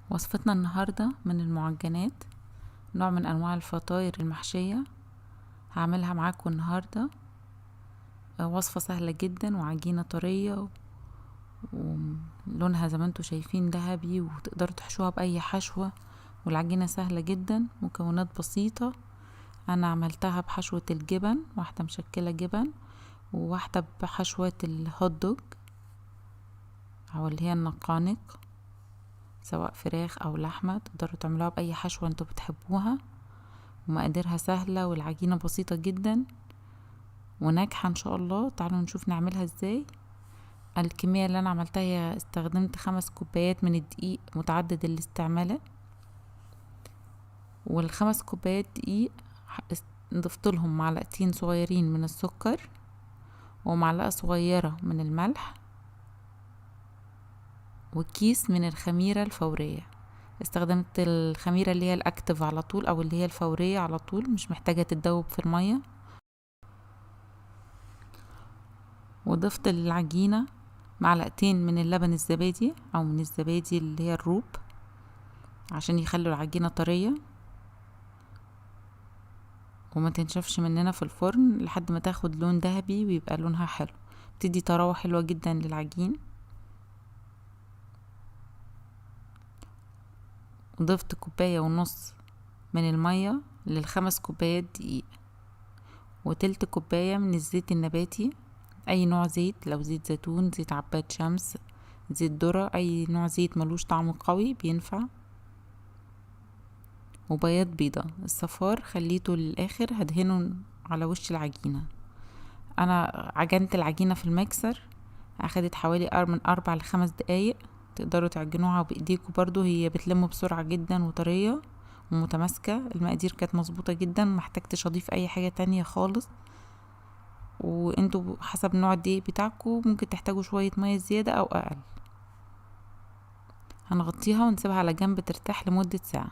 وصفتنا النهاردة من المعجنات، نوع من انواع الفطاير المحشية. هعملها معاكم النهاردة. وصفة سهلة جدا وعجينة طرية ولونها زي ما انتوا شايفين ذهبي، وتقدروا تحشوها بأي حشوة، والعجينة سهلة جدا، مكونات بسيطة. انا عملتها بحشوة الجبن، واحدة مشكلة جبن وواحدة بحشوة الهوت دوج او اللي هي النقانق، سواء فراخ او لحمة. تقدروا تعملوها بأي حشوة انتوا بتحبوها، ومقاديرها سهلة والعجينة بسيطة جدا وناجحة ان شاء الله. تعالوا نشوف نعملها ازاي. الكمية اللي انا عملتها هي استخدمت 5 كوبايات من الدقيق متعدد الاستعمالات، والخمس كوبايات دقيق ضفت لهم معلقتين صغيرين من السكر ومعلقة صغيرة من الملح وكيس من الخميرة الفورية. استخدمت الخميرة اللي هي الاكتف على طول، او اللي هي الفورية على طول، مش محتاجة تتذوب في المية. وضفت للعجينة معلقتين من اللبن الزبادي، او من الزبادي اللي هي الروب، عشان يخلوا العجينة طرية وما تنشفش مننا في الفرن لحد ما تاخد لون ذهبي ويبقى لونها حلو. بتدي طراوة حلوة جدا للعجين. ضفت 1.5 كوباية من المية لل5 كوبايات دقيق، وتلت كوباية من الزيت النباتي، اي نوع زيت، لو زيت زيتون، زيت عباد شمس، زيت ذرة، اي نوع زيت ملوش طعم قوي بينفع. وبياض بيضة، الصفار خليته للاخر، هدهنه على وش العجينة. انا عجنت العجينة في المكسر، اخدت حوالي من 4 ل5 دقايق. تقدروا تعجنوها بايديكم برضو، هي بتلم بسرعة جدا وطرية ومتماسكة. المقادير كانت مظبوطة جدا، محتاجتش اضيف اي حاجة تانية خالص. وانتوا حسب نوع الدقيق بتاعكم ممكن تحتاجوا شوية مية زيادة او اقل. هنغطيها ونسيبها على جنب ترتاح لمدة ساعة.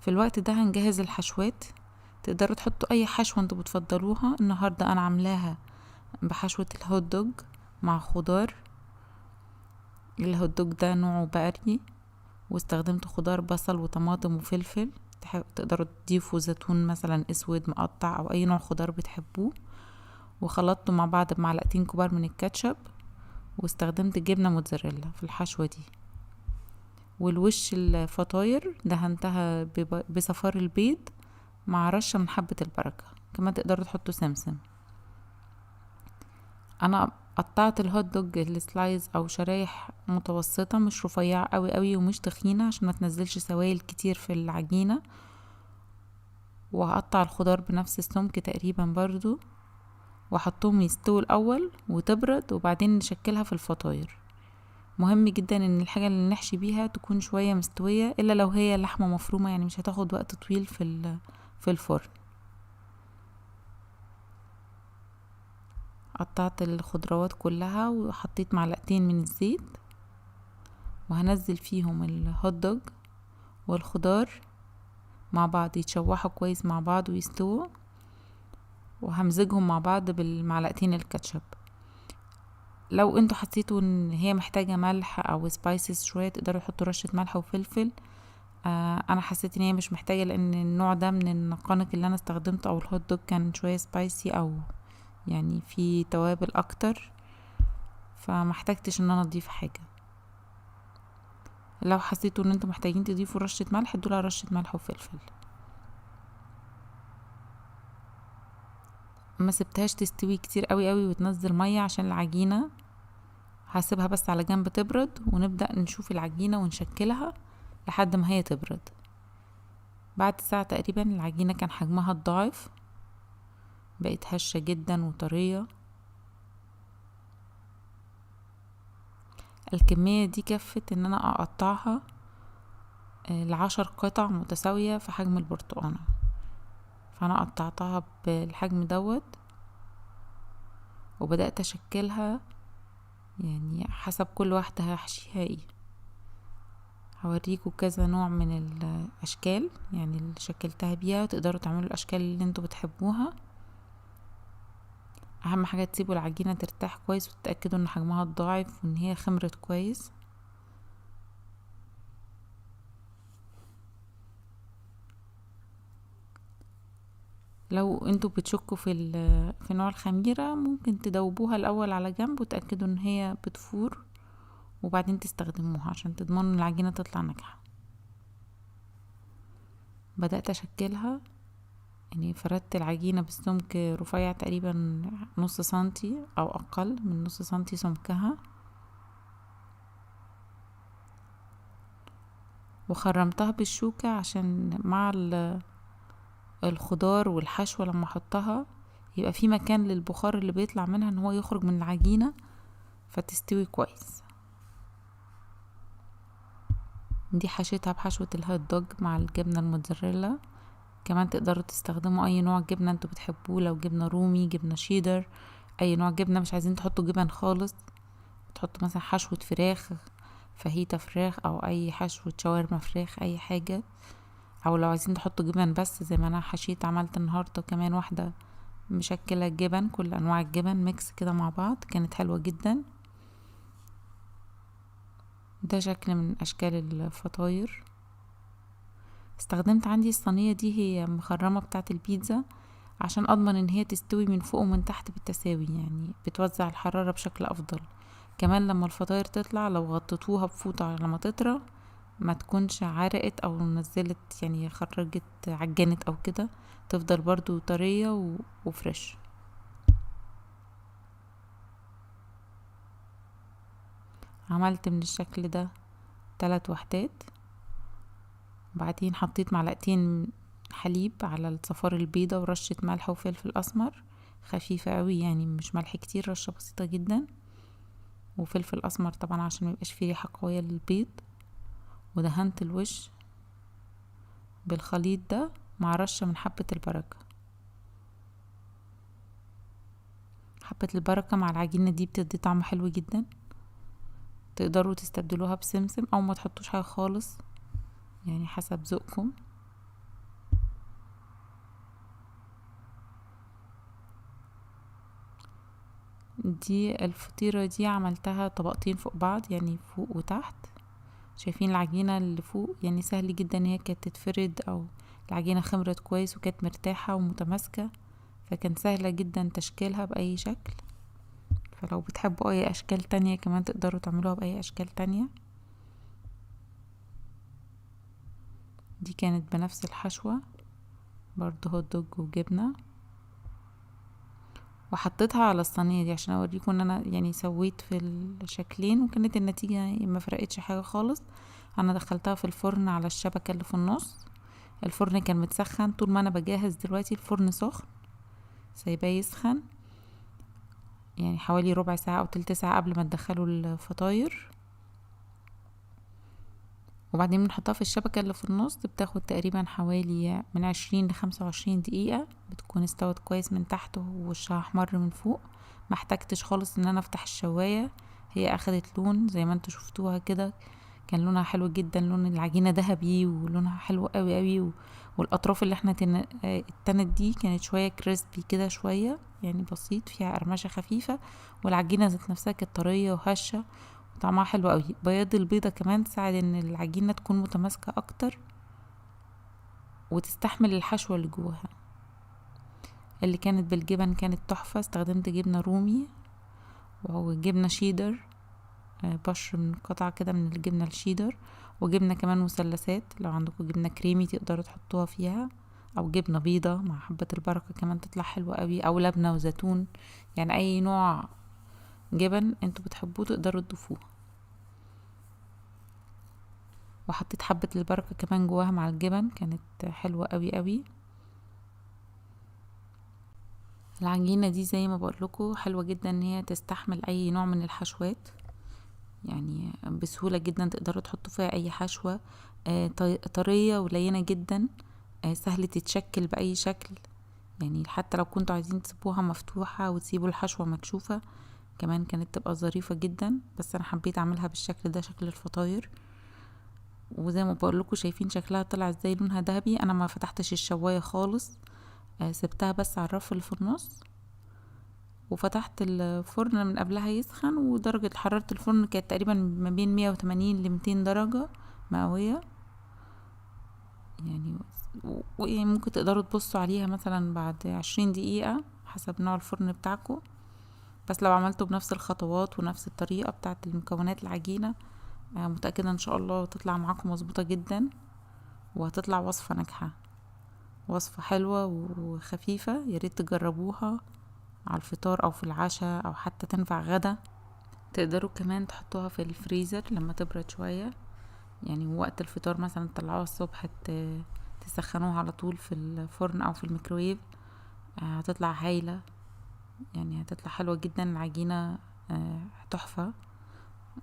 في الوقت ده هنجهز الحشوات. تقدروا تحطوا اي حشوة انتوا بتفضلوها. النهاردة انا عاملاها بحشوة الهوت دوج مع خضار. الهوت دوج ده نوعه بقري، واستخدمت خضار بصل وطماطم وفلفل. تقدروا تضيفوا زيتون مثلا اسود مقطع او اي نوع خضار بتحبوه. وخلطته مع بعض بمعلقتين كبار من الكاتشب، واستخدمت جبنة موتزاريلا في الحشوة دي. والوش الفطاير دهنتها بصفار البيض مع رشة من حبة البركة. كمان تقدروا تحطوا سمسم. انا قطعت الهوت دوج السلايز او شرايح متوسطة، مش رفيعة قوي قوي ومش تخينة، عشان ما تنزلش سوائل كتير في العجينة. وهقطع الخضار بنفس السمك تقريبا برضو، واحطهم يستووا الاول وتبرد، وبعدين نشكلها في الفطاير. مهم جدا ان الحاجة اللي نحشي بيها تكون شوية مستوية، الا لو هي لحمة مفرومة، يعني مش هتاخد وقت طويل في الفرن. قطعت الخضروات كلها وحطيت معلقتين من الزيت، وهنزل فيهم الهوت دوج والخضار مع بعض يتشوحوا كويس مع بعض ويستووا، وهمزجهم مع بعض بالمعلقتين الكاتشب. لو انتوا حسيتوا ان هي محتاجة ملح او سبايسز شوية، تقدروا تحطوا رشة ملح وفلفل. انا حسيت ان هي مش محتاجة، لان النوع ده من النقانق اللي انا استخدمته او الهوت دوج كان شوية سبايسي، او يعني في توابل اكتر، فمحتاجتش ان انا اضيف حاجة. لو حسيتوا ان انتوا محتاجين تضيفوا رشة ملح، ادولها رشة ملح وفلفل. ما سبتهاش تستوي كتير قوي قوي وتنزل مية عشان العجينة. هسيبها بس على جنب تبرد، ونبدأ نشوف العجينة ونشكلها لحد ما هي تبرد. بعد ساعة تقريبا العجينة كان حجمها الضعف، بقت هشة جدا وطرية. الكمية دي كفت ان انا اقطعها ل10 قطع متساوية في حجم البرتقانة، فانا قطعتها بالحجم دوت، وبدأت اشكلها يعني حسب كل واحدة هحشيها ايه. هوريكم كذا نوع من الاشكال يعني اللي شكلتها بيها، تقدروا تعملوا الاشكال اللي انتوا بتحبوها. اهم حاجة تسيبوا العجينة ترتاح كويس، وتتأكدوا ان حجمها ضعيف وان هي خمرت كويس. لو انتوا بتشكوا في نوع الخميرة ممكن تدوبوها الاول على جنب وتأكدوا ان هي بتفور، وبعدين تستخدموها عشان تضمنوا ان العجينة تطلع ناجحة. بدأت اشكلها، يعني فردت العجينة بالسمك رفيع تقريبا نص سنتي او اقل من نص سنتي سمكها، وخرمتها بالشوكة عشان مع الخضار والحشوة لما احطها يبقى في مكان للبخار اللي بيطلع منها ان هو يخرج من العجينة فتستوي كويس. دي حشيتها بحشوة الهوت دوج مع الجبنة الموتزاريلا. كمان تقدروا تستخدموا اي نوع جبنة انتوا بتحبوه، لو جبنة رومي، جبنة شيدر، اي نوع جبنة. مش عايزين تحطوا جبن خالص، تحطوا مثلا حشوة فراخ، فاهيتا فراخ، او اي حشوة شاورما فراخ، اي حاجة. او لو عايزين تحطوا جبن بس زي ما انا حشيت عملت النهاردة كمان واحدة مشكلة جبن، كل انواع الجبن ميكس كده مع بعض، كانت حلوة جدا. ده شكل من اشكال الفطاير. استخدمت عندي الصينية دي هي مخرمة بتاعة البيتزا عشان اضمن ان هي تستوي من فوق ومن تحت بالتساوي، يعني بتوزع الحرارة بشكل افضل. كمان لما الفطاير تطلع لو غطيتوها بفوطة على ما تطرى ما تكونش عرقت او نزلت، يعني خرجت عجنت او كده، تفضل برضو طرية وفريش. عملت من الشكل ده 3 وحدات. بعدين حطيت معلقتين حليب على الصفار البيضة ورشة ملح وفلفل اسمر خفيفة قوي، يعني مش ملح كتير، رشة بسيطة جدا، وفلفل اسمر طبعا عشان ميبقاش فيه ريحة قوية للبيض. ودهنت الوش بالخليط ده مع رشة من حبة البركة. حبة البركة مع العجينة دي بتدي طعم حلو جدا. تقدروا تستبدلوها بسمسم او ما تحطوش حاجة خالص، يعني حسب ذوقكم. دي الفطيرة دي عملتها طبقتين فوق بعض، يعني فوق وتحت. شايفين العجينة اللي فوق يعني سهل جدا ان هي كانت تتفرد، او العجينة خمرت كويس وكانت مرتاحة ومتماسكة، فكان سهلة جدا تشكيلها بأي شكل. فلو بتحبوا اي اشكال تانية كمان تقدروا تعملوها بأي اشكال تانية. دي كانت بنفس الحشوة برضو هوت دوج وجبنة، وحطيتها على الصينية دي عشان اوريكم ان انا يعني سويت في الشكلين، وكانت النتيجة ما فرقتش حاجة خالص. انا دخلتها في الفرن على الشبكة اللي في النص. الفرن كان متسخن طول ما انا بجهز، دلوقتي الفرن سخن، سايباه يسخن يعني حوالي ربع ساعة او تلت ساعة قبل ما تدخلوا الفطاير. وبعدين بنحطها في الشبكة اللي في النص، بتاخد تقريبا حوالي من 20 ل25 دقيقة، بتكون استوت كويس من تحت ووشها احمر من فوق. ما احتاجتش خالص ان انا افتح الشواية، هي اخدت لون زي ما انتوا شفتوها كده، كان لونها حلو جدا، لون العجينة ذهبي ولونها حلو قوي قوي. والاطراف اللي احنا التنت دي كانت شوية كريسبي كده شوية، يعني بسيط فيها قرمشة خفيفة، والعجينة ذات نفسها كانت طرية وهشة طعمها حلو قوي. بياض البيضة كمان تساعد ان العجينة تكون متماسكة اكتر وتستحمل الحشوة اللي جواها. اللي كانت بالجبن كانت تحفة، استخدمت جبنة رومي وجبنة شيدر، بشر من قطعة كده من الجبنة الشيدر، وجبنة كمان مثلثات، لو عندكم جبنة كريمي تقدروا تحطوها فيها، او جبنة بيضة مع حبة البركة كمان تطلع حلوة قوي، او لبنة وزيتون، يعني اي نوع جبن انتوا بتحبوه تقدروا تضيفوه. وحطيت حبة البركة كمان جواها مع الجبن، كانت حلوة قوي قوي. العجينة دي زي ما بقولكوا حلوة جدا ان هي تستحمل اي نوع من الحشوات، يعني بسهولة جدا تقدروا تحطوا فيها اي حشوة. طرية ولينة جدا، سهل تتشكل بأي شكل، يعني حتى لو كنتوا عايزين تسيبوها مفتوحة وتسيبوا الحشوة مكشوفة كمان كانت تبقى ظريفة جدا، بس انا حبيت اعملها بالشكل ده، شكل الفطاير. وزي ما بقولكوا شايفين شكلها طلع ازاي، لونها ذهبي. انا ما فتحتش الشواية خالص، سبتها بس على الرف اللي في النص، وفتحت الفرن من قبلها يسخن، ودرجة حرارة الفرن كانت تقريبا ما بين 180 ل 200 درجة مئوية، يعني ويعني ممكن تقدروا تبصوا عليها مثلا بعد 20 دقيقة حسب نوع الفرن بتاعكم. بس لو عملتوا بنفس الخطوات ونفس الطريقة بتاعت المكونات العجينة، متأكدة ان شاء الله تطلع معاكم مظبوطة جدا، وهتطلع وصفة ناجحة، وصفة حلوة وخفيفة. ياريت تجربوها على الفطار او في العشاء، او حتى تنفع غدا. تقدروا كمان تحطوها في الفريزر لما تبرد شوية، يعني وقت الفطار مثلا تطلعوها الصبح تسخنوها على طول في الفرن او في الميكرويف، هتطلع هايلة، يعني هتطلع حلوة جدا العجينة، تحفة.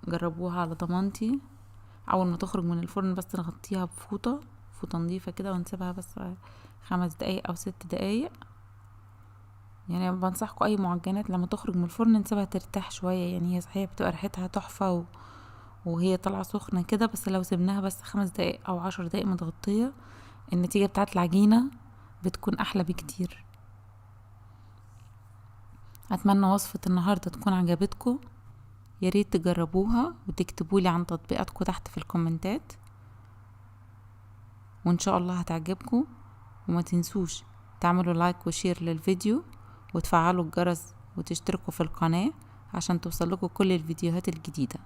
جربوها على ضمانتي. اول ما تخرج من الفرن بس نغطيها بفوطة نظيفة كده، ونسيبها بس 5 دقايق او 6 دقايق. يعني بنصحكم اي معجنات لما تخرج من الفرن نسيبها ترتاح شوية، يعني هي صحيح بتبقى ريحتها تحفة وهي طالعة سخنة كده، بس لو سيبناها بس 5 دقايق او 10 دقايق متغطية، النتيجة بتاعت العجينة بتكون احلى بكتير. اتمنى وصفة النهاردة تكون عجبتكم. ياريت تجربوها وتكتبولي عن تطبيقاتكم تحت في الكومنتات، وان شاء الله هتعجبكم. وما تنسوش تعملوا لايك وشير للفيديو، وتفعلوا الجرس، وتشتركوا في القناة عشان توصلكوا كل الفيديوهات الجديدة.